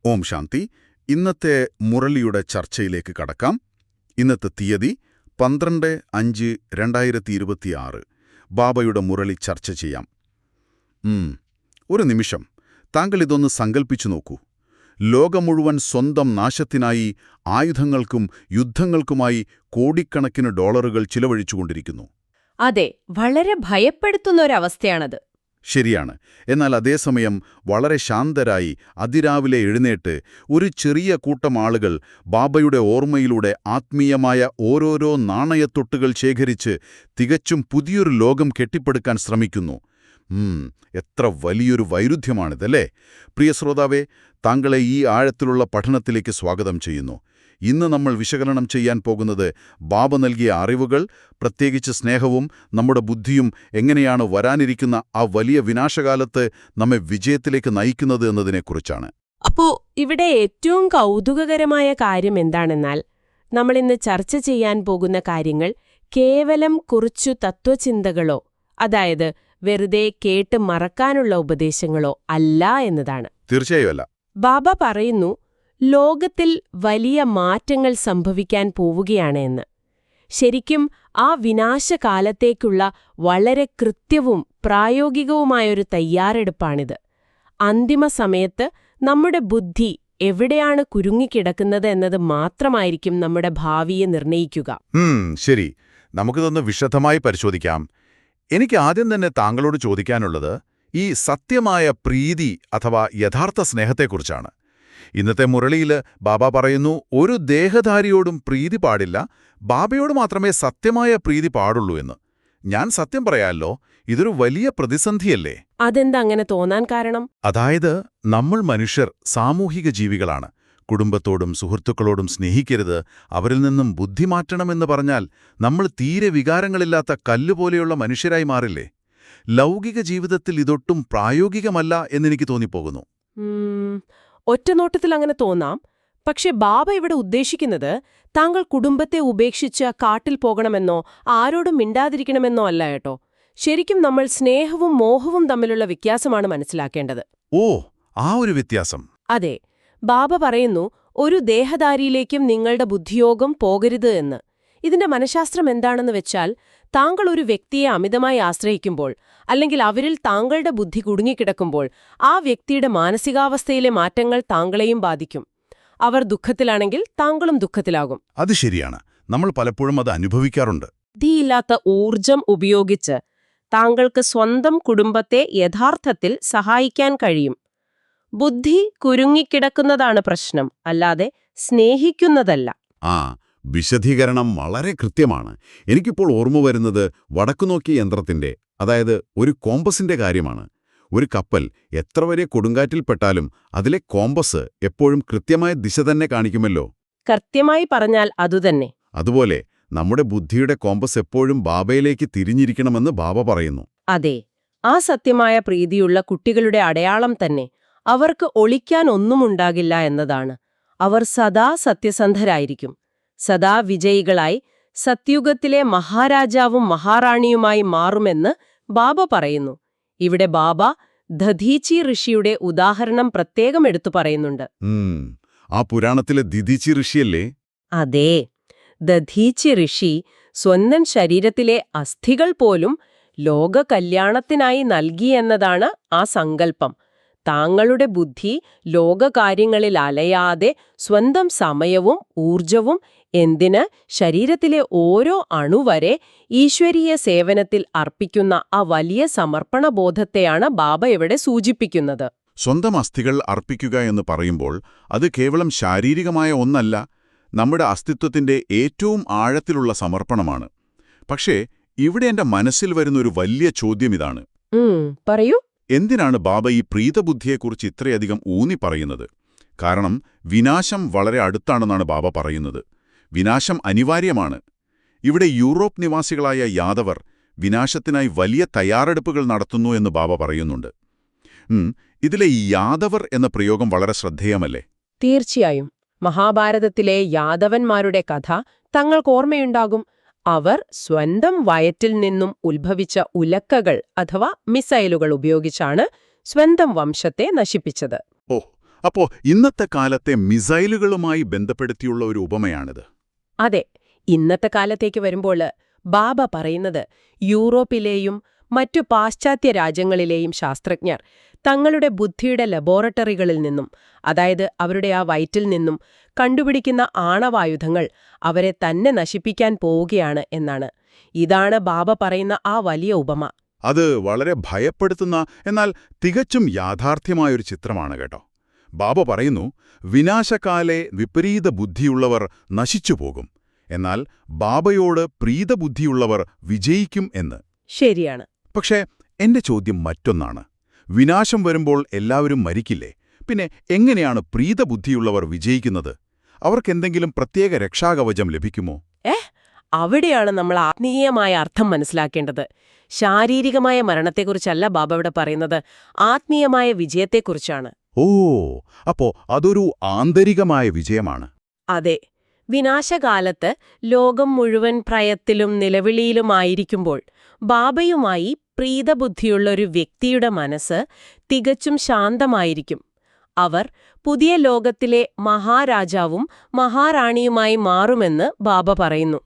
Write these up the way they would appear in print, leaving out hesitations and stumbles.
ഓം ശാന്തി. ഇന്നത്തെ മുരളിയുടെ ചർച്ചയിലേക്ക് കടക്കാം. ഇന്നത്തെ തീയതി 12/5/2026. ബാബയുടെ മുരളി ചർച്ച ചെയ്യാം. ഒരു നിമിഷം, താങ്കൾ ഇതൊന്ന് സങ്കൽപ്പിച്ചു നോക്കൂ. ലോകം മുഴുവൻ സ്വന്തം നാശത്തിനായി ആയുധങ്ങൾക്കും യുദ്ധങ്ങൾക്കുമായി കോടിക്കണക്കിന് ഡോളറുകൾ ചിലവഴിച്ചുകൊണ്ടിരിക്കുന്നു. അതെ, വളരെ ഭയപ്പെടുത്തുന്നൊരവസ്ഥയാണത്. ശരിയാണ്. എന്നാൽ അതേസമയം വളരെ ശാന്തരായി അതിരാവിലെ എഴുന്നേറ്റ് ഒരു ചെറിയ കൂട്ടം ആളുകൾ ബാബയുടെ ഓർമ്മയിലൂടെ ആത്മീയമായ ഓരോരോ നാണയത്തൊട്ടുകൾ ശേഖരിച്ച് തികച്ചും പുതിയൊരു ലോകം കെട്ടിപ്പടുക്കാൻ ശ്രമിക്കുന്നു. എത്ര വലിയൊരു വൈരുദ്ധ്യമാണിതല്ലേ? പ്രിയ ശ്രോതാവേ, താങ്കളെ ഈ ആഴത്തിലുള്ള പഠനത്തിലേക്ക് സ്വാഗതം ചെയ്യുന്നു. ഇന്ന് നമ്മൾ വിശകലനം ചെയ്യാൻ പോകുന്നത് ബാബ നൽകിയ അറിവുകൾ, പ്രത്യേകിച്ച് സ്നേഹവും നമ്മുടെ ബുദ്ധിയും എങ്ങനെയാണ് വരാനിരിക്കുന്ന ആ വലിയ വിനാശകാലത്ത് നമ്മെ വിജയത്തിലേക്ക് നയിക്കുന്നത് എന്നതിനെക്കുറിച്ചാണ്. അപ്പോ ഇവിടെ ഏറ്റവും കൗതുകകരമായ കാര്യം എന്താണെന്നാൽ, നമ്മളിന്ന് ചർച്ച ചെയ്യാൻ പോകുന്ന കാര്യങ്ങൾ കേവലം കുറച്ചു തത്വചിന്തകളോ, അതായത് വെറുതെ കേട്ട് മറക്കാനുള്ള ഉപദേശങ്ങളോ അല്ല എന്നതാണ്. തീർച്ചയായും അല്ല. ബാബ പറയുന്നു, ലോകത്തിൽ വലിയ മാറ്റങ്ങൾ സംഭവിക്കാൻ പോവുകയാണ് എന്ന്. ശരിക്കും ആ വിനാശകാലത്തേക്കുള്ള വളരെ കൃത്യവും പ്രായോഗികവുമായൊരു തയ്യാറെടുപ്പാണിത്. അന്തിമ സമയത്ത് നമ്മുടെ ബുദ്ധി എവിടെയാണ് കുരുങ്ങിക്കിടക്കുന്നത് എന്നത് മാത്രമായിരിക്കും നമ്മുടെ ഭാവിയെ നിർണയിക്കുക. ശരി, നമുക്കിതൊന്ന് വിശദമായി പരിശോധിക്കാം. എനിക്ക് ആദ്യം തന്നെ താങ്കളോട് ചോദിക്കാനുള്ളത് ഈ സത്യമായ പ്രീതി അഥവാ യഥാർത്ഥ സ്നേഹത്തെക്കുറിച്ചാണ്. ഇന്നത്തെ മുരളിയിൽ ബാബ പറയുന്നു, ഒരു ദേഹധാരിയോടും പ്രീതി പാടില്ല, ബാബയോട് മാത്രമേ സത്യമായ പ്രീതി പാടുള്ളൂ എന്ന്. ഞാൻ സത്യം പറയാമല്ലോ, ഇതൊരു വലിയ പ്രതിസന്ധിയല്ലേ? അതെന്താ അങ്ങനെ തോന്നാൻ കാരണം? അതായത് നമ്മൾ മനുഷ്യർ സാമൂഹിക ജീവികളാണ്. കുടുംബത്തോടും സുഹൃത്തുക്കളോടും സ്നേഹിക്കരുത്, അവരിൽ നിന്നും ബുദ്ധി മാറ്റണമെന്ന് പറഞ്ഞാൽ നമ്മൾ തീരെ വികാരങ്ങളില്ലാത്ത കല്ലുപോലെയുള്ള മനുഷ്യരായി മാറില്ലേ? ലൗകിക ജീവിതത്തിൽ ഇതൊട്ടും പ്രായോഗികമല്ല എന്നെനിക്ക് തോന്നിപ്പോകുന്നു. ഒറ്റനോട്ടത്തിൽ അങ്ങനെ തോന്നാം. പക്ഷെ ബാബ ഇവിടെ ഉദ്ദേശിക്കുന്നത് താങ്കൾ കുടുംബത്തെ ഉപേക്ഷിച്ച് കാട്ടിൽ പോകണമെന്നോ ആരോടും മിണ്ടാതിരിക്കണമെന്നോ അല്ല കേട്ടോ. ശരിക്കും നമ്മൾ സ്നേഹവും മോഹവും തമ്മിലുള്ള വ്യത്യാസമാണ് മനസ്സിലാക്കേണ്ടത്. ഓ, ആ ഒരു വ്യത്യാസം. അതെ, ബാബ പറയുന്നു, ഒരു ദേഹധാരിയിലേക്കും നിങ്ങളുടെ ബുദ്ധിയോഗം പോകരുത് എന്ന്. ഇതിന്റെ മനഃശാസ്ത്രം എന്താണെന്ന് വെച്ചാൽ, താങ്കൾ ഒരു വ്യക്തിയെ അമിതമായി ആശ്രയിക്കുമ്പോൾ, അല്ലെങ്കിൽ അവരിൽ താങ്കളുടെ ബുദ്ധി കുടുങ്ങിക്കിടക്കുമ്പോൾ, ആ വ്യക്തിയുടെ മാനസികാവസ്ഥയിലെ മാറ്റങ്ങൾ താങ്കളെയും ബാധിക്കും. അവർ ദുഃഖത്തിലാണെങ്കിൽ താങ്കളും ദുഃഖത്തിലാകും. അത് ശരിയാണ്. നമ്മൾ പലപ്പോഴും അത് അനുഭവിക്കാറുണ്ട്. ബുദ്ധിയില്ലാത്ത ഊർജം ഉപയോഗിച്ച് താങ്കൾക്ക് സ്വന്തം കുടുംബത്തെ യഥാർത്ഥത്തിൽ സഹായിക്കാൻ കഴിയും. ബുദ്ധി കുരുങ്ങിക്കിടക്കുന്നതാണ് പ്രശ്നം, അല്ലാതെ സ്നേഹിക്കുന്നതല്ല. വിശദീകരണം വളരെ കൃത്യമാണ്. എനിക്കിപ്പോൾ ഓർമ്മ വരുന്നത് വടക്കുനോക്കിയ യന്ത്രത്തിന്റെ, അതായത് ഒരു കോമ്പസിന്റെ കാര്യമാണ്. ഒരു കപ്പൽ എത്ര വരെ കൊടുങ്കാറ്റിൽപ്പെട്ടാലും അതിലെ കോമ്പസ് എപ്പോഴും കൃത്യമായ ദിശ തന്നെ കാണിക്കുമല്ലോ. കൃത്യമായി പറഞ്ഞാൽ അതുതന്നെ. അതുപോലെ നമ്മുടെ ബുദ്ധിയുടെ കോമ്പസ് എപ്പോഴും ബാബയിലേക്ക് തിരിഞ്ഞിരിക്കണമെന്ന് ബാബ പറയുന്നു. അതെ, ആ സത്യമായ പ്രീതിയുള്ള കുട്ടികളുടെ അടയാളം തന്നെ അവർക്ക് ഒളിക്കാൻ ഒന്നുമുണ്ടാകില്ല എന്നതാണ്. അവർ സദാ സത്യസന്ധരായിരിക്കും, സദാ വിജയികളായി സത്യുഗത്തിലെ മഹാരാജാവും മഹാറാണിയുമായി മാറുമെന്ന് ബാബ പറയുന്നു. ഇവിടെ ബാബ ദധീച്ചി ഋഷിയുടെ ഉദാഹരണം പ്രത്യേകം എടുത്തു പറയുന്നുണ്ട്. ആ പുരാണത്തിലെ ദധീച്ചി ഋഷിയല്ലേ? അതെ, ദധീച്ചി ഋഷി സ്വന്തം ശരീരത്തിലെ അസ്ഥികൾ പോലും ലോക കല്യാണത്തിനായി നൽകിയെന്നതാണ് ആ സങ്കല്പം. താങ്കളുടെ ബുദ്ധി ലോകകാര്യങ്ങളിൽ അലയാതെ സ്വന്തം സമയവും ഊർജവും, എന്തിന് ശരീരത്തിലെ ഓരോ അണുവരെ ഈശ്വരീയ സേവനത്തിൽ അർപ്പിക്കുന്ന ആ വലിയ സമർപ്പണബോധത്തെയാണ് ബാബ ഇവിടെ സൂചിപ്പിക്കുന്നത്. സ്വന്തം അസ്ഥികൾ അർപ്പിക്കുക എന്ന് പറയുമ്പോൾ അത് കേവലം ശാരീരികമായ ഒന്നല്ല, നമ്മുടെ അസ്തിത്വത്തിന്റെ ഏറ്റവും ആഴത്തിലുള്ള സമർപ്പണമാണ്. പക്ഷേ ഇവിടെ എന്റെ മനസ്സിൽ വരുന്നൊരു വലിയ ചോദ്യം ഇതാണ്. പറയൂ. എന്തിനാണ് ബാബ ഈ പ്രീതബുദ്ധിയെക്കുറിച്ച് ഇത്രയധികം ഊന്നി പറയുന്നത്? കാരണം വിനാശം വളരെ അടുത്താണെന്നാണ് ബാബ പറയുന്നത്. വിനാശം അനിവാര്യമാണ്. ഇവിടെ യൂറോപ്പ് നിവാസികളായ യാദവർ വിനാശത്തിനായി വലിയ തയ്യാറെടുപ്പുകൾ നടത്തുന്നു എന്ന് ബാബ പറയുന്നുണ്ട്. ഇതിലെ യാദവർ എന്ന പ്രയോഗം വളരെ ശ്രദ്ധേയമല്ലേ? തീർച്ചയായും. മഹാഭാരതത്തിലെ യാദവന്മാരുടെ കഥ തങ്ങൾക്ക് ഓർമ്മയുണ്ടാകും. അവർ സ്വന്തം വയറ്റിൽ നിന്നും ഉത്ഭവിച്ച ഉലക്കകൾ അഥവാ മിസൈലുകൾ ഉപയോഗിച്ചാണ് സ്വന്തം വംശത്തെ നശിപ്പിച്ചത്. അപ്പോ ഇന്നത്തെ കാലത്തെ മിസൈലുകളുമായി ബന്ധപ്പെടുത്തിയുള്ള ഒരു ഉപമയാണിത്. അതെ, ഇന്നത്തെ കാലത്തേക്ക് വരുമ്പോൾ ബാബ പറയുന്നത് യൂറോപ്പിലെയും മറ്റു പാശ്ചാത്യ രാജ്യങ്ങളിലെയും ശാസ്ത്രജ്ഞർ തങ്ങളുടെ ബുദ്ധിയുടെ ലബോറട്ടറികളിൽ നിന്നും, അതായത് അവരുടെ ആ വയറ്റിൽ നിന്നും കണ്ടുപിടിക്കുന്ന ആണവായുധങ്ങൾ അവരെ തന്നെ നശിപ്പിക്കാൻ പോവുകയാണ് എന്നാണ്. ഇതാണ് ബാബ പറയുന്ന ആ വലിയ ഉപമ. അത് വളരെ ഭയപ്പെടുത്തുന്ന എന്നാൽ തികച്ചും യാഥാർത്ഥ്യമായൊരു ചിത്രമാണ് കേട്ടോ. ബാബ പറയുന്നു, വിനാശകാലെ വിപരീത ബുദ്ധിയുള്ളവർ നശിച്ചുപോകും, എന്നാൽ ബാബയോട് പ്രീതബുദ്ധിയുള്ളവർ വിജയിക്കും എന്ന്. ശരിയാണ്. പക്ഷേ എന്റെ ചോദ്യം മറ്റൊന്നാണ്. വിനാശം വരുമ്പോൾ എല്ലാവരും മരിക്കില്ലേ? പിന്നെ എങ്ങനെയാണ് പ്രീതബുദ്ധിയുള്ളവർ വിജയിക്കുന്നത്? അവർക്കെന്തെങ്കിലും പ്രത്യേക രക്ഷാകവചം ലഭിക്കുമോ? അവിടെയാണ് നമ്മൾ ആത്മീയമായ അർത്ഥം മനസ്സിലാക്കേണ്ടത്. ശാരീരികമായ മരണത്തെക്കുറിച്ചല്ല ബാബ ഇവിടെ പറയുന്നത്, ആത്മീയമായ വിജയത്തെക്കുറിച്ചാണ്. ഓ, അപ്പോ അതൊരു ആന്തരികമായ വിജയമാണ്. അതെ. വിനാശകാലത്ത് ലോകം മുഴുവൻ ഭയത്തിലും നിലവിളിയിലുമായിരിക്കുമ്പോൾ ബാബയുമായി പ്രീതബുദ്ധിയുള്ള ഒരു വ്യക്തിയുടെ മനസ്സ് തികച്ചും ശാന്തമായിരിക്കും. അവർ പുതിയ ലോകത്തിലെ മഹാരാജാവും മഹാറാണിയുമായി മാറുമെന്ന് ബാബ പറയുന്നു.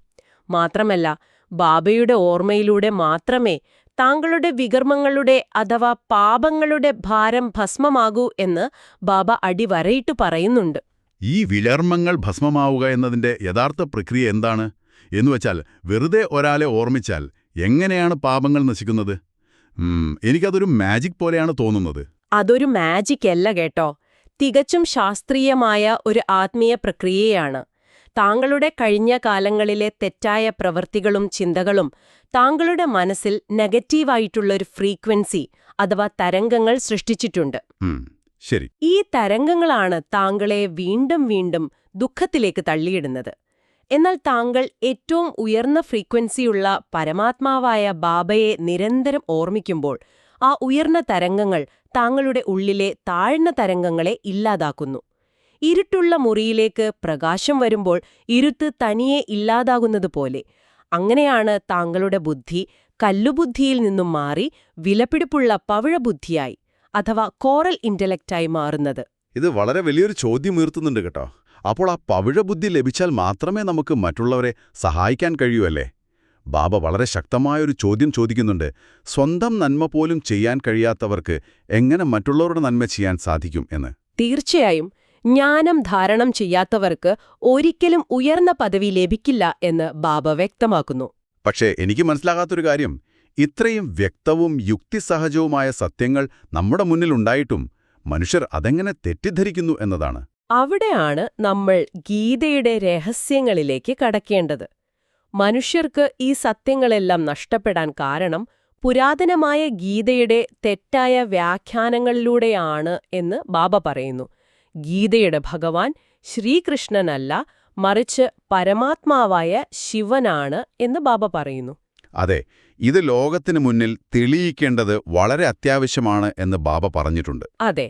മാത്രമല്ല, ബാബയുടെ ഓർമ്മയിലൂടെ മാത്രമേ താങ്കളുടെ വികർമ്മങ്ങളുടെ അഥവാ പാപങ്ങളുടെ ഭാരം ഭസ്മമാകൂ എന്ന് ബാബ അടിവരയിട്ട് പറയുന്നുണ്ട്. ഈ വിലർമ്മങ്ങൾ ഭസ്മമാവുക എന്നതിന്റെ യഥാർത്ഥ പ്രക്രിയ എന്താണ്? എന്നുവെച്ചാൽ വെറുതെ ഒരാളെ ഓർമ്മിച്ചാൽ എങ്ങനെയാണ് പാപങ്ങൾ നശിക്കുന്നത്? എനിക്കതൊരു മാജിക് പോലെയാണ് തോന്നുന്നത്. അതൊരു മാജിക് അല്ല കേട്ടോ, തികച്ചും ശാസ്ത്രീയമായ ഒരു ആത്മീയ പ്രക്രിയയാണ്. താങ്കളുടെ കഴിഞ്ഞ കാലങ്ങളിലെ തെറ്റായ പ്രവൃത്തികളും ചിന്തകളും താങ്കളുടെ മനസ്സിൽ നെഗറ്റീവായിട്ടുള്ളൊരു ഫ്രീക്വൻസി അഥവാ തരംഗങ്ങൾ സൃഷ്ടിച്ചിട്ടുണ്ട്. ശരി. ഈ തരംഗങ്ങളാണ് താങ്കളെ വീണ്ടും വീണ്ടും ദുഃഖത്തിലേക്ക് തള്ളിയിടുന്നത്. എന്നാൽ താങ്കൾ ഏറ്റവും ഉയർന്ന ഫ്രീക്വൻസിയുള്ള പരമാത്മാവായ ബാബയെ നിരന്തരം ഓർമ്മിക്കുമ്പോൾ ആ ഉയർന്ന തരംഗങ്ങൾ താങ്കളുടെ ഉള്ളിലെ താഴ്ന്ന തരംഗങ്ങളെ ഇല്ലാതാക്കുന്നു. ഇരുട്ടുള്ള മുറിയിലേക്ക് പ്രകാശം വരുമ്പോൾ ഇരുട്ട് തനിയെ ഇല്ലാതാകുന്നതുപോലെ അങ്ങനെയാണ് താങ്കളുടെ ബുദ്ധി കല്ലുബുദ്ധിയിൽ നിന്നും മാറി വിലപിടിപ്പുള്ള പവിഴബുദ്ധിയായി അഥവാ കോറൽ ഇന്റലക്റ്റായി മാറുന്നത്. ഇത് വളരെ വലിയൊരു ചോദ്യം ഉയർത്തുന്നുണ്ട് കേട്ടോ. അപ്പോൾ ആ പവിഴബുദ്ധി ലഭിച്ചാൽ മാത്രമേ നമുക്ക് മറ്റുള്ളവരെ സഹായിക്കാൻ കഴിയൂല്ലേ? ബാബ വളരെ ശക്തമായൊരു ചോദ്യം ചോദിക്കുന്നുണ്ട്. സ്വന്തം നന്മ പോലും ചെയ്യാൻ കഴിയാത്തവർക്ക് എങ്ങനെ മറ്റുള്ളവരുടെ നന്മ ചെയ്യാൻ സാധിക്കും എന്ന്? തീർച്ചയായും. ജ്ഞാനം ധാരണം ചെയ്യാത്തവർക്ക് ഒരിക്കലും ഉയർന്ന പദവി ലഭിക്കില്ല എന്ന് ബാബ വ്യക്തമാക്കുന്നു. പക്ഷേ എനിക്ക് മനസ്സിലാകാത്തൊരു കാര്യം, ഇത്രയും വ്യക്തവും യുക്തിസഹജവുമായ സത്യങ്ങൾ നമ്മുടെ മുന്നിലുണ്ടായിട്ടും മനുഷ്യർ അതെങ്ങനെ തെറ്റിദ്ധരിക്കുന്നു എന്നതാണ്. അവിടെയാണ് നമ്മൾ ഗീതയുടെ രഹസ്യങ്ങളിലേക്ക് കടക്കേണ്ടത്. മനുഷ്യർക്ക് ഈ സത്യങ്ങളെല്ലാം നഷ്ടപ്പെടാൻ കാരണം പുരാതനമായ ഗീതയുടെ തെറ്റായ വ്യാഖ്യാനങ്ങളിലൂടെയാണ് എന്ന് ബാബ പറയുന്നു. ഗീതയുടെ ഭഗവാൻ ശ്രീകൃഷ്ണനല്ല, മറിച്ച് പരമാത്മാവായ ശിവനാണ് എന്ന് ബാബ പറയുന്നു. അതെ, ഇത് ലോകത്തിനു മുന്നിൽ തെളിയിക്കേണ്ടത് വളരെ അത്യാവശ്യമാണ് എന്ന് ബാബ പറഞ്ഞിട്ടുണ്ട്. അതെ,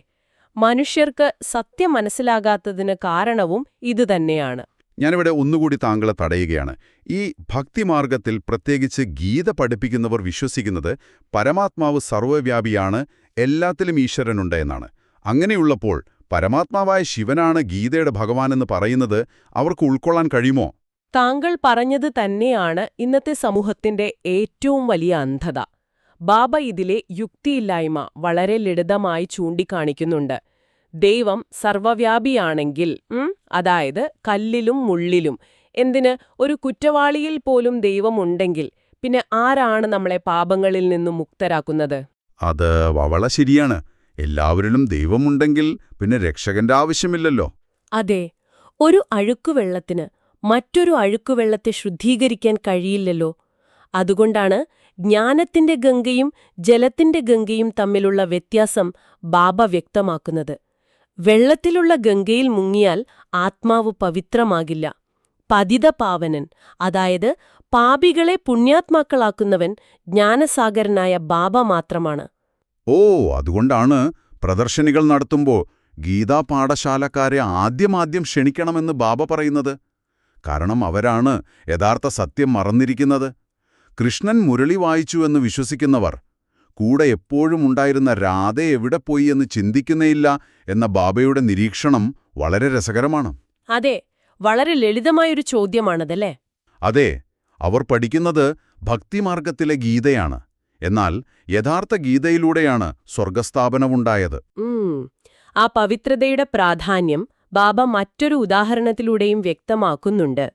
മനുഷ്യർക്ക് സത്യം മനസ്സിലാകാത്തതിന് കാരണവും ഇതുതന്നെയാണ്. ഞാനിവിടെ ഒന്നുകൂടി താങ്കളെ തടയുകയാണ്. ഈ ഭക്തിമാർഗത്തിൽ പ്രത്യേകിച്ച് ഗീത പഠിപ്പിക്കുന്നവർ വിശ്വസിക്കുന്നത് പരമാത്മാവ് സർവ്വവ്യാപിയാണ്, എല്ലാത്തിലും ഈശ്വരനുണ്ട് എന്നാണ്. അങ്ങനെയുള്ളപ്പോൾ പരമാത്മാവായ ശിവനാണ് ഗീതയുടെ ഭഗവാനെന്ന് പറയുന്നത് അവർക്ക് ഉൾക്കൊള്ളാൻ കഴിയുമോ? താങ്കൾ പറഞ്ഞത് തന്നെയാണ് ഇന്നത്തെ സമൂഹത്തിന്റെ ഏറ്റവും വലിയ അന്ധത. ബാബ ഇതിലെ യുക്തിയില്ലായ്മ വളരെ ലളിതമായി ചൂണ്ടിക്കാണിക്കുന്നുണ്ട്. ദൈവം സർവ്വവ്യാപിയാണെങ്കിൽ, അതായത് കല്ലിലും മുള്ളിലും, എന്തിന് ഒരു കുറ്റവാളിയിൽ പോലും ദൈവമുണ്ടെങ്കിൽ പിന്നെ ആരാണ് നമ്മളെ പാപങ്ങളിൽ നിന്നും മുക്തരാക്കുന്നത്? അത് വളരെ ശരിയാണ്. എല്ലാവരിലും ദൈവമുണ്ടെങ്കിൽ പിന്നെ രക്ഷകന്റെ ആവശ്യമില്ലല്ലോ. അതെ, ഒരു അഴുക്കുവെള്ളത്തിന് മറ്റൊരു അഴുക്കുവെള്ളത്തെ ശുദ്ധീകരിക്കാൻ കഴിയില്ലല്ലോ. അതുകൊണ്ടാണ് ജ്ഞാനത്തിന്റെ ഗംഗയും ജലത്തിന്റെ ഗംഗയും തമ്മിലുള്ള വ്യത്യാസം ബാബ വ്യക്തമാക്കുന്നത്. വെള്ളത്തിലുള്ള ഗംഗയിൽ മുങ്ങിയാൽ ആത്മാവ് പവിത്രമാകില്ല. പതിതപാവനൻ, അതായത് പാപികളെ പുണ്യാത്മാക്കളാക്കുന്നവൻ ജ്ഞാനസാഗരനായ ബാബ മാത്രമാണ്. ഓ, അതുകൊണ്ടാണ് പ്രദർശനികൾ നടത്തുമ്പോൾ ഗീതാ പാഠശാലക്കാരെ ആദ്യം ക്ഷണിക്കണമെന്ന് ബാബ പറയുന്നത്. കാരണം അവരാണ് യഥാർത്ഥ സത്യം മറന്നിരിക്കുന്നത്. കൃഷ്ണൻ മുരളി വായിച്ചു എന്ന് വിശ്വസിക്കുന്നവർ കൂടെ എപ്പോഴും ഉണ്ടായിരുന്ന രാധ എവിടെ പോയി എന്ന് ചിന്തിക്കുന്നേയില്ല എന്ന ബാബയുടെ നിരീക്ഷണം വളരെ രസകരമാണ്. അതെ, വളരെ ലളിതമായൊരു ചോദ്യമാണതല്ലേ? അതെ, അവർ പഠിക്കുന്നത് ഭക്തിമാർഗത്തിലെ ഗീതയാണ്. എന്നാൽ യഥാർത്ഥ ഗീതയിലൂടെയാണ് സ്വർഗസ്ഥാപനമുണ്ടായത്. ആ പവിത്രതയുടെ പ്രാധാന്യം ബാബ മറ്റൊരു ഉദാഹരണത്തിലൂടെയും വ്യക്തമാക്കുന്നുണ്ട്.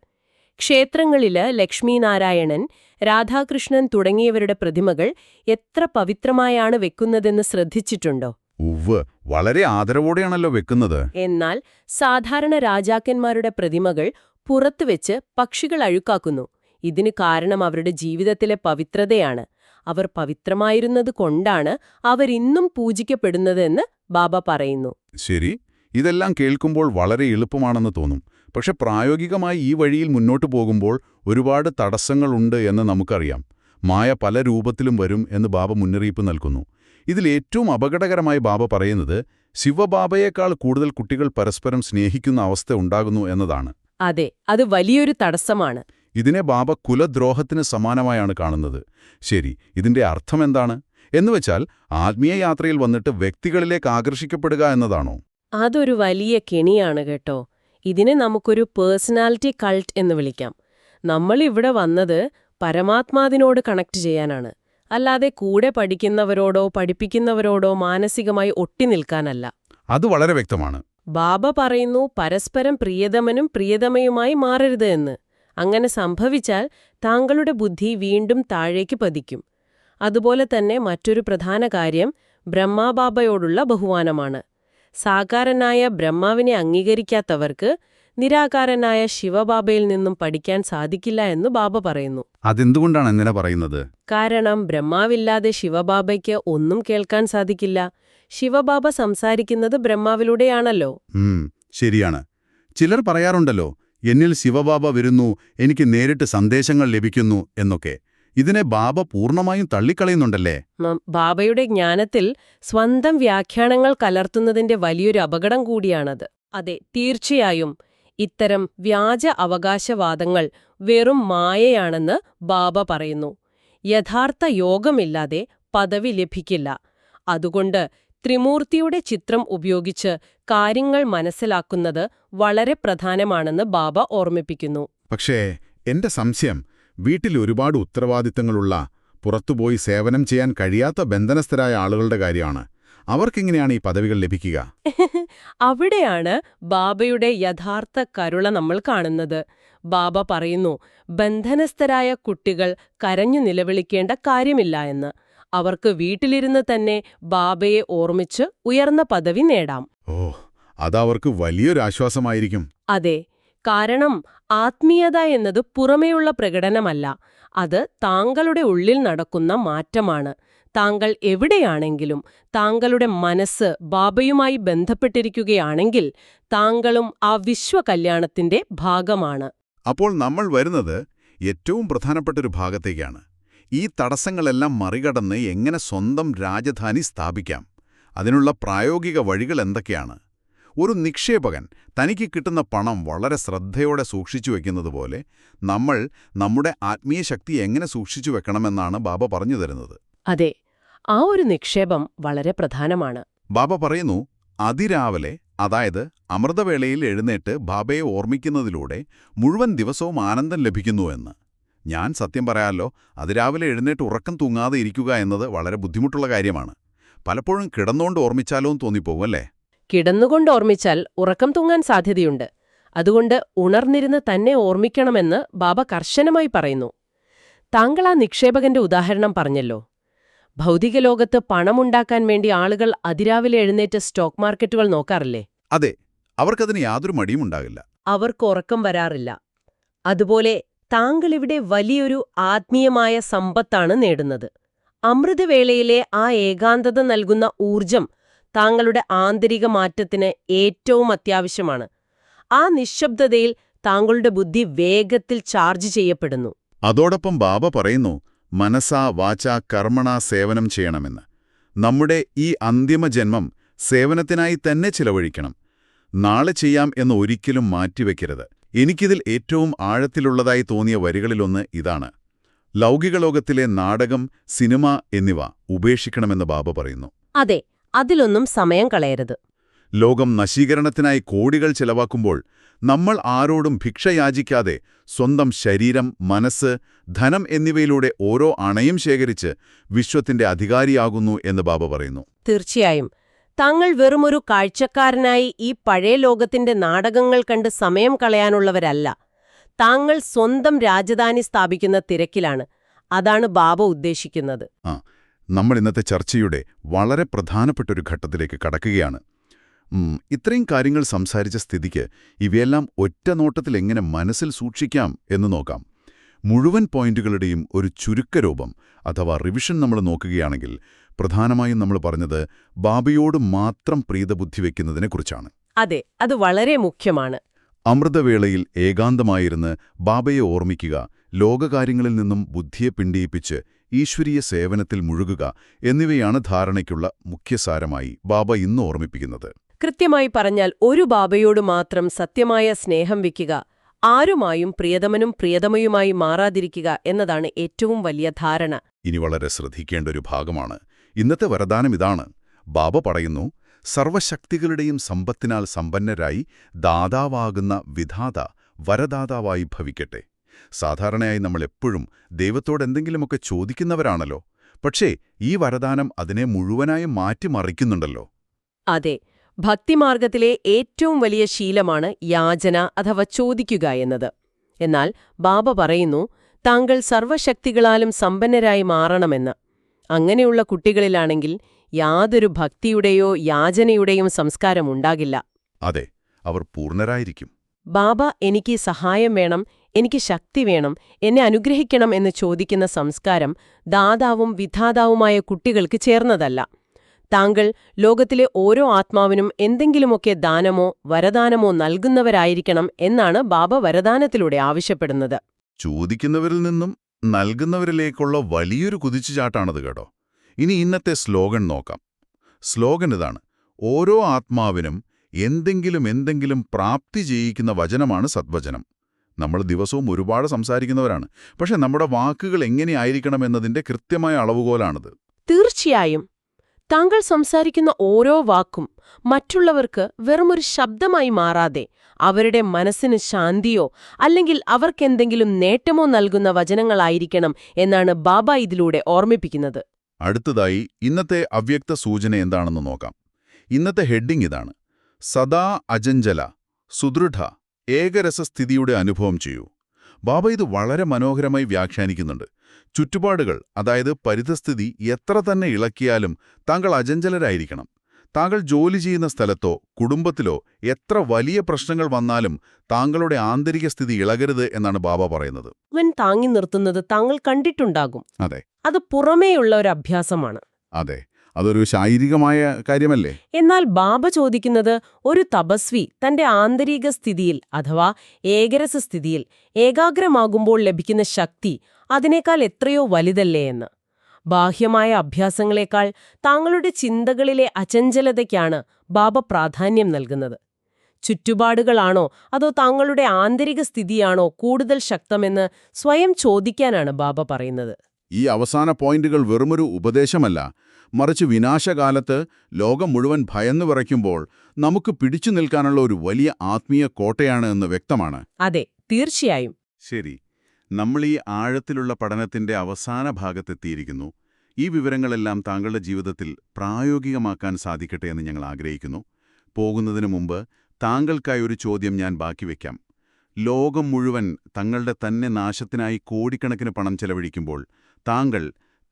ക്ഷേത്രങ്ങളില് ലക്ഷ്മീനാരായണൻ, രാധാകൃഷ്ണൻ തുടങ്ങിയവരുടെ പ്രതിമകൾ എത്ര പവിത്രമായാണ് വെക്കുന്നതെന്ന് ശ്രദ്ധിച്ചിട്ടുണ്ടോ? ഉവ്വ്, വളരെ ആദരവോടെയാണല്ലോ വെക്കുന്നത്. എന്നാൽ സാധാരണ രാജാക്കന്മാരുടെ പ്രതിമകൾ പുറത്തുവെച്ച് പക്ഷികൾ അഴുക്കാക്കുന്നു. ഇതിന് കാരണം അവരുടെ ജീവിതത്തിലെ പവിത്രതയാണ്. അവർ പവിത്രമായിരുന്നത് കൊണ്ടാണ് അവരിന്നും പൂജിക്കപ്പെടുന്നതെന്ന് ബാബ പറയുന്നു. ശരി, ഇതെല്ലാം കേൾക്കുമ്പോൾ വളരെ എളുപ്പമാണെന്ന് തോന്നും. പക്ഷെ പ്രായോഗികമായി ഈ വഴിയിൽ മുന്നോട്ടു പോകുമ്പോൾ ഒരുപാട് തടസ്സങ്ങളുണ്ട് എന്ന് നമുക്കറിയാം. മായ പല രൂപത്തിലും വരും എന്ന് ബാബ മുന്നറിയിപ്പ് നൽകുന്നു. ഇതിലേറ്റവും അപകടകരമായി ബാബ പറയുന്നത് ശിവബാബയേക്കാൾ കൂടുതൽ കുട്ടികൾ പരസ്പരം സ്നേഹിക്കുന്ന അവസ്ഥ ഉണ്ടാകുന്നു എന്നതാണ്. അതെ, അത് വലിയൊരു തടസ്സമാണ്. ഇതിനെ ബാബ കുലദ്രോഹത്തിന് സമാനമായാണ് കാണുന്നത്. ശരി, ഇതിന്റെ അർത്ഥമെന്താണ്? എന്നുവെച്ചാൽ ആത്മീയ യാത്രയിൽ വന്നിട്ട് വ്യക്തികളിലേക്ക് ആകർഷിക്കപ്പെടുക എന്നതാണോ? അതൊരു വലിയ കെണിയാണ് കേട്ടോ. ഇതിനെ നമുക്കൊരു പേഴ്സണാലിറ്റി കൾട്ട് എന്ന് വിളിക്കാം. നമ്മളിവിടെ വന്നത് പരമാത്മാവിനോട് കണക്ട് ചെയ്യാനാണ്, അല്ലാതെ കൂടെ പഠിക്കുന്നവരോടോ പഠിപ്പിക്കുന്നവരോടോ മാനസികമായി ഒട്ടി നിൽക്കാനല്ല. അത് വളരെ വ്യക്തമാണ്. ബാബ പറയുന്നു പരസ്പരം പ്രിയതമനും പ്രിയതമയുമായി മാറരുത് എന്ന്. അങ്ങനെ സംഭവിച്ചാൽ താങ്കളുടെ ബുദ്ധി വീണ്ടും താഴേക്ക് പതിക്കും. അതുപോലെ തന്നെ മറ്റൊരു പ്രധാന കാര്യം ബ്രഹ്മാബാബയോടുള്ള ബഹുമാനമാണ്. സാകാരനായ ബ്രഹ്മാവിനെ അംഗീകരിക്കാത്തവർക്ക് നിരാകാരനായ ശിവബാബയിൽ നിന്നും പഠിക്കാൻ സാധിക്കില്ല എന്ന് ബാബ പറയുന്നു. അതെന്തുകൊണ്ടാണ് ഇങ്ങനെ പറയുന്നത്? കാരണം ബ്രഹ്മാവില്ലാതെ ശിവബാബയ്ക്ക് ഒന്നും കേൾക്കാൻ സാധിക്കില്ല. ശിവബാബ സംസാരിക്കുന്നത് ബ്രഹ്മാവിലൂടെയാണല്ലോ. ശരിയാണ്. ചിലർ പറയാറുണ്ടല്ലോ, എന്നിൽ ശിവബാബ വരുന്നു, എനിക്ക് നേരിട്ട് സന്ദേശങ്ങൾ ലഭിക്കുന്നു എന്നൊക്കെ. ഇതിനെ ബാബ പൂർണ്ണമായും തള്ളിക്കളയുന്നുണ്ടല്ലേ? ബാബയുടെ ജ്ഞാനത്തിൽ സ്വന്തം വ്യാഖ്യാനങ്ങൾ കലർത്തുന്നതിന്റെ വലിയൊരു അപകടം കൂടിയാണത്. അതെ, തീർച്ചയായും ഇത്തരം വ്യാജ അവകാശവാദങ്ങൾ വെറും മായയാണെന്ന് ബാബ പറയുന്നു. യഥാർത്ഥ യോഗമില്ലാതെ പദവി ലഭിക്കില്ല. അതുകൊണ്ട് ത്രിമൂർത്തിയുടെ ചിത്രം ഉപയോഗിച്ച് കാര്യങ്ങൾ മനസ്സിലാക്കുന്നത് വളരെ പ്രധാനമാണെന്ന് ബാബ ഓർമ്മിപ്പിക്കുന്നു. പക്ഷേ എന്റെ സംശയം, വീട്ടിൽ ഒരുപാട് ഉത്തരവാദിത്തങ്ങളുള്ള, പുറത്തുപോയി സേവനം ചെയ്യാൻ കഴിയാത്ത ബന്ധനസ്ഥരായ ആളുകളുടെ കാര്യമാണ്. അവർക്കെങ്ങനെയാണ് ഈ പദവികൾ ലഭിക്കുക? അവിടെയാണ് ബാബയുടെ യഥാർത്ഥ കരുണ നമ്മൾ കാണുന്നത്. ബാബ പറയുന്നു, ബന്ധനസ്ഥരായ കുട്ടികൾ കരഞ്ഞു നിലവിളിക്കേണ്ട കാര്യമില്ല എന്ന്. അവർക്ക് വീട്ടിലിരുന്ന് തന്നെ ബാബയെ ഓർമ്മിച്ച് ഉയർന്ന പദവി നേടാം. ഓ, അതവർക്ക് വലിയൊരു ആശ്വാസമായിരിക്കും. അതെ, കാരണം ആത്മീയത എന്നത് പുറമേയുള്ള പ്രകടനമല്ല, അത് താങ്കളുടെ ഉള്ളിൽ നടക്കുന്ന മാറ്റമാണ്. താങ്കൾ എവിടെയാണെങ്കിലും താങ്കളുടെ മനസ്സ് ബാബയുമായി ബന്ധപ്പെട്ടിരിക്കുകയാണെങ്കിൽ താങ്കളും ആ വിശ്വകല്യാണത്തിന്റെ ഭാഗമാണ്. അപ്പോൾ നമ്മൾ വരുന്നത് ഏറ്റവും പ്രധാനപ്പെട്ടൊരു ഭാഗത്തേക്കാണ്. ഈ തടസ്സങ്ങളെല്ലാം മറികടന്ന് എങ്ങനെ സ്വന്തം രാജധാനി സ്ഥാപിക്കാം? അതിനുള്ള പ്രായോഗിക വഴികൾ എന്തൊക്കെയാണ്? ഒരു നിക്ഷേപകൻ തനിക്ക് കിട്ടുന്ന പണം വളരെ ശ്രദ്ധയോടെ സൂക്ഷിച്ചു വെക്കുന്നതുപോലെ നമ്മൾ നമ്മുടെ ആത്മീയ ശക്തി എങ്ങനെ സൂക്ഷിച്ചു വെക്കണമെന്നാണ് ബാബ പറഞ്ഞു തരുന്നത്. അതെ, ആ ഒരു നിക്ഷേപം വളരെ പ്രധാനമാണ്. ബാബ പറയുന്നു, അതിരാവിലെ, അതായത് അമൃതവേളയിൽ എഴുന്നേറ്റ് ബാബയെ ഓർമ്മിക്കുന്നതിലൂടെ മുഴുവൻ ദിവസവും ആനന്ദം ലഭിക്കുന്നുവെന്ന്. ഞാൻ സത്യം പറയാമല്ലോ, അതിരാവിലെ എഴുന്നേറ്റ് ഉറക്കം തൂങ്ങാതെ ഇരിക്കുക എന്നത് വളരെ ബുദ്ധിമുട്ടുള്ള കാര്യമാണ്. പലപ്പോഴും കിടന്നുകൊണ്ട് ഓർമ്മിച്ചാലോ എന്ന് തോന്നിപ്പോകും, അല്ലേ? കിടന്നുകൊണ്ട് ഓർമ്മിച്ചാൽ ഉറക്കം തൂങ്ങാൻ സാധ്യതയുണ്ട്. അതുകൊണ്ട് ഉണർന്നിരുന്ന് തന്നെ ഓർമ്മിക്കണമെന്ന് ബാബ കർശനമായി പറയുന്നു. താങ്കൾ ആ നിക്ഷേപകന്റെ ഉദാഹരണം പറഞ്ഞല്ലോ. ഭൗതിക ലോകത്ത് പണമുണ്ടാക്കാൻ വേണ്ടി ആളുകൾ അതിരാവിലെ എഴുന്നേറ്റ് സ്റ്റോക്ക് മാർക്കറ്റുകൾ നോക്കാറില്ലേ? അതെ, അവർക്കതിന് യാതൊരു മടിയും ഉണ്ടാകില്ല. അവർക്ക് ഉറക്കം വരാറില്ല. അതുപോലെ താങ്കളിവിടെ വലിയൊരു ആത്മീയമായ സമ്പത്താണ് നേടുന്നത്. അമൃതവേളയിലെ ആ ഏകാന്തത നൽകുന്ന ഊർജം താങ്കളുടെ ആന്തരിക മാറ്റത്തിന് ഏറ്റവും അത്യാവശ്യമാണ്. ആ നിശ്ശബ്ദതയിൽ താങ്കളുടെ ബുദ്ധി വേഗത്തിൽ ചാർജ് ചെയ്യപ്പെടുന്നു. അതോടൊപ്പം ബാബ പറയുന്നു, മനസാ വാചാ കർമ്മണ സേവനം ചെയ്യണമെന്ന്. നമ്മുടെ ഈ അന്തിമ ജന്മം സേവനത്തിനായി തന്നെ ചിലവഴിക്കണം. നാളെ ചെയ്യാം എന്ന് ഒരിക്കലും മാറ്റിവെക്കരുത്. എനിക്കിതിൽ ഏറ്റവും ആഴത്തിലുള്ളതായി തോന്നിയ വരികളിലൊന്ന് ഇതാണ്. ലൗകിക ലോകത്തിലെ നാടകം, സിനിമ എന്നിവ ഉപേക്ഷിക്കണമെന്ന് ബാബ പറയുന്നു. അതെ, അതിലൊന്നും സമയം കളയരുത്. ലോകം നശീകരണത്തിനായി കോടികൾ ചെലവാക്കുമ്പോൾ നമ്മൾ ആരോടും ഭിക്ഷ യാചിക്കാതെ സ്വന്തം ശരീരം, മനസ്സ്, ധനം എന്നിവയിലൂടെ ഓരോ അണയും ശേഖരിച്ച് വിശ്വത്തിന്റെ അധികാരിയാകുന്നു എന്ന് ബാബ പറയുന്നു. തീർച്ചയായും താങ്കൾ വെറുമൊരു കാഴ്ചക്കാരനായി ഈ പഴയ ലോകത്തിന്റെ നാടകങ്ങൾ കണ്ട് സമയം കളയാനുള്ളവരല്ല. താങ്കൾ സ്വന്തം രാജധാനി സ്ഥാപിക്കുന്ന തിരക്കിലാണ്. അതാണ് ബാബ ഉദ്ദേശിക്കുന്നത്. നമ്മൾ ഇന്നത്തെ ചർച്ചയുടെ വളരെ പ്രധാനപ്പെട്ടൊരു ഘട്ടത്തിലേക്ക് കടക്കുകയാണ്. ഇത്രയും കാര്യങ്ങൾ സംസാരിച്ച സ്ഥിതിക്ക് ഇവയെല്ലാം ഒറ്റ നോട്ടത്തിൽ എങ്ങനെ മനസ്സിൽ സൂക്ഷിക്കാം എന്ന് നോക്കാം. മുഴുവൻ പോയിന്റുകളുടെയും ഒരു ചുരുക്കരൂപം അഥവാ റിവിഷൻ നമ്മൾ നോക്കുകയാണെങ്കിൽ പ്രധാനമായും നമ്മൾ പറഞ്ഞത് ബാബയോട് മാത്രം പ്രീതബുദ്ധി വയ്ക്കുന്നതിനെക്കുറിച്ചാണ്. അതെ, അത് വളരെ മുഖ്യമാണ്. അമൃതവേളയിൽ ഏകാന്തമായിരുന്ന് ബാബയെ ഓർമ്മിക്കുക, ലോകകാര്യങ്ങളിൽ നിന്നും ബുദ്ധിയെ പിണ്ടിയിപ്പിച്ച് ഈശ്വരീയ സേവനത്തിൽ മുഴുകുക എന്നിവയാണ് ധാരണയ്ക്കുള്ള മുഖ്യസാരമായി ബാബ ഇന്ന് ഓർമ്മിപ്പിക്കുന്നത്. കൃത്യമായി പറഞ്ഞാൽ ഒരു ബാബയോട് മാത്രം സത്യമായ സ്നേഹം വയ്ക്കുക, ആരുമായും പ്രിയതമനും പ്രിയതമയുമായി മാറാതിരിക്കുക എന്നതാണ് ഏറ്റവും വലിയ ധാരണ. ഇനി വളരെ ശ്രദ്ധിക്കേണ്ട ഒരു ഭാഗമാണ്. ഇന്നത്തെ വരദാനം ഇതാണ്. ബാബ പറയുന്നു, സർവശക്തികളുടെയും സമ്പത്തിനാൽ സമ്പന്നരായി ദാതാവാകുന്ന വിധാത വരദാതാവായി ഭവിക്കട്ടെ. സാധാരണയായി നമ്മൾ എപ്പോഴും ദൈവത്തോടെന്തെങ്കിലുമൊക്കെ ചോദിക്കുന്നവരാണല്ലോ. പക്ഷേ ഈ വരദാനം അതിനെ മുഴുവനായി മാറ്റിമറിക്കുന്നുണ്ടല്ലോ. അതെ, ഭക്തിമാർഗത്തിലെ ഏറ്റവും വലിയ ശീലമാണ് യാചന അഥവാ ചോദിക്കുക എന്നത്. എന്നാൽ ബാബ പറയുന്നു, താങ്കൾ സർവശക്തികളാലും സമ്പന്നരായി മാറണമെന്ന്. അങ്ങനെയുള്ള കുട്ടികളിലാണെങ്കിൽ യാതൊരു ഭക്തിയുടെയോ യാചനയുടെയും സംസ്കാരമുണ്ടാകില്ല. അതെ, അവർ പൂർണ്ണരായിരിക്കും. ബാബ എനിക്ക് സഹായം വേണം, എനിക്ക് ശക്തി വേണം, എന്നെ അനുഗ്രഹിക്കണം എന്ന് ചോദിക്കുന്ന സംസ്കാരം ദാതാവും വിധാതാവുമായ കുട്ടികൾക്ക് ചേർന്നതല്ല. താങ്കൾ ലോകത്തിലെ ഓരോ ആത്മാവിനും എന്തെങ്കിലുമൊക്കെ ദാനമോ വരദാനമോ നൽകുന്നവരായിരിക്കണം എന്നാണ് ബാബ വരദാനത്തിലൂടെ ആവശ്യപ്പെടുന്നത്. ചോദിക്കുന്നവരിൽ നിന്നും നൽകുന്നവരിലേക്കുള്ള വലിയൊരു കുതിച്ചുചാട്ടാണത് കേട്ടോ. ഇനി ഇന്നത്തെ സ്ലോഗൻ നോക്കാം. സ്ലോഗൻ ഇതാണ്: ഓരോ ആത്മാവിനും എന്തെങ്കിലും പ്രാപ്തി ചെയ്യിക്കുന്ന വചനമാണ് സദ്വചനം. നമ്മൾ ദിവസവും ഒരുപാട് സംസാരിക്കുന്നവരാണ്. പക്ഷെ നമ്മുടെ വാക്കുകൾ എങ്ങനെയായിരിക്കണമെന്നതിന്റെ കൃത്യമായ അളവുകോലാണിത്. തീർച്ചയായും താങ്കൾ സംസാരിക്കുന്ന ഓരോ വാക്കും മറ്റുള്ളവർക്ക് വെറുമൊരു ശബ്ദമായി മാറാതെ അവരുടെ മനസ്സിന് ശാന്തിയോ അല്ലെങ്കിൽ അവർക്കെന്തെങ്കിലും നേട്ടമോ നൽകുന്ന വചനങ്ങളായിരിക്കണം എന്നാണ് ബാബ ഇതിലൂടെ ഓർമ്മിപ്പിക്കുന്നത്. അടുത്തതായി ഇന്നത്തെ അവ്യക്ത സൂചന എന്താണെന്ന് നോക്കാം. ഇന്നത്തെ ഹെഡിംഗ് ഇതാണ്: സദാ അജഞ്ചല സുദൃഢ ഏകരസസ്ഥിതിയുടെ അനുഭവം ചെയ്യൂ. ബാബ ഇത് വളരെ മനോഹരമായി വ്യാഖ്യാനിക്കുന്നുണ്ട്. ചുറ്റുപാടുകൾ, അതായത് പരിതസ്ഥിതി എത്ര തന്നെ ഇളക്കിയാലും താങ്കൾ അചഞ്ചലരായിരിക്കണം. താങ്കൾ ജോലി ചെയ്യുന്ന സ്ഥലത്തോ കുടുംബത്തിലോ എത്ര വലിയ പ്രശ്നങ്ങൾ വന്നാലും താങ്കളുടെ ആന്തരിക സ്ഥിതി ഇളകരുത് എന്നാണ് ബാബ പറയുന്നത്. അവൻ താങ്ങി നിർത്തുന്നത് താങ്കൾ കണ്ടിട്ടുണ്ടാകും. അതെ, അത് പുറമേയുള്ള ഒരു അഭ്യാസമാണ്. അതെ, അതൊരു ശാരീരികമായ കാര്യമല്ലേ? എന്നാൽ ബാബ ചോദിക്കുന്നത് ഒരു തപസ്വി തന്റെ ആന്തരിക സ്ഥിതിയിൽ അഥവാ ഏകരസസ്ഥിതിയിൽ ഏകാഗ്രമാകുമ്പോൾ ലഭിക്കുന്ന ശക്തി അതിനേക്കാൾ എത്രയോ വലുതല്ലേ എന്ന്. ബാഹ്യമായ അഭ്യാസങ്ങളെക്കാൾ താങ്കളുടെ ചിന്തകളിലെ അചഞ്ചലതയ്ക്കാണ് ബാബ പ്രാധാന്യം നൽകുന്നത്. ചുറ്റുപാടുകളാണോ അതോ താങ്കളുടെ ആന്തരിക സ്ഥിതിയാണോ കൂടുതൽ ശക്തമെന്ന് സ്വയം ചോദിക്കാനാണ് ബാബ പറയുന്നത്. ഈ അവസാന പോയിന്റുകൾ വെറുമൊരു ഉപദേശമല്ല, മറിച്ച് വിനാശകാലത്ത് ലോകം മുഴുവൻ ഭയന്നു വിറയ്ക്കുമ്പോൾ നമുക്ക് പിടിച്ചു നിൽക്കാനുള്ള ഒരു വലിയ ആത്മീയ കോട്ടയാണ് എന്ന് വ്യക്തമാണ്. അതെ, തീർച്ചയായും. ശരി, നമ്മൾ ഈ ആഴത്തിലുള്ള പഠനത്തിന്റെ അവസാന ഭാഗത്തെത്തിയിരിക്കുന്നു. ഈ വിവരങ്ങളെല്ലാം താങ്കളുടെ ജീവിതത്തിൽ പ്രായോഗികമാക്കാൻ സാധിക്കട്ടെ എന്ന് ഞങ്ങൾ ആഗ്രഹിക്കുന്നു. പോകുന്നതിനു മുമ്പ് താങ്കൾക്കായി ഒരു ചോദ്യം ഞാൻ ബാക്കി വയ്ക്കാം. ലോകം മുഴുവൻ തങ്ങളുടെ തന്നെ നാശത്തിനായി കോടിക്കണക്കിന് പണം ചെലവഴിക്കുമ്പോൾ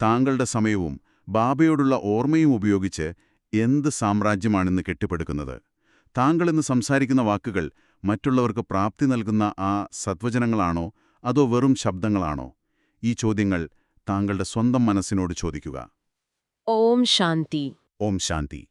താങ്കളുടെ സമയവും ബാബയോടുള്ള ഓർമ്മയും ഉപയോഗിച്ച് എന്ത് സാമ്രാജ്യമാണിന്ന് കെട്ടിപ്പടുക്കുന്നത്? താങ്കളിന്ന് സംസാരിക്കുന്ന വാക്കുകൾ മറ്റുള്ളവർക്ക് പ്രാപ്തി നൽകുന്ന ആ സദ്വചനങ്ങളാണോ അതോ വെറും ശബ്ദങ്ങളാണോ? ഈ ചോദ്യങ്ങൾ താങ്കളുടെ സ്വന്തം മനസ്സിനോട് ചോദിക്കുക. ഓം ശാന്തി. ഓം ശാന്തി.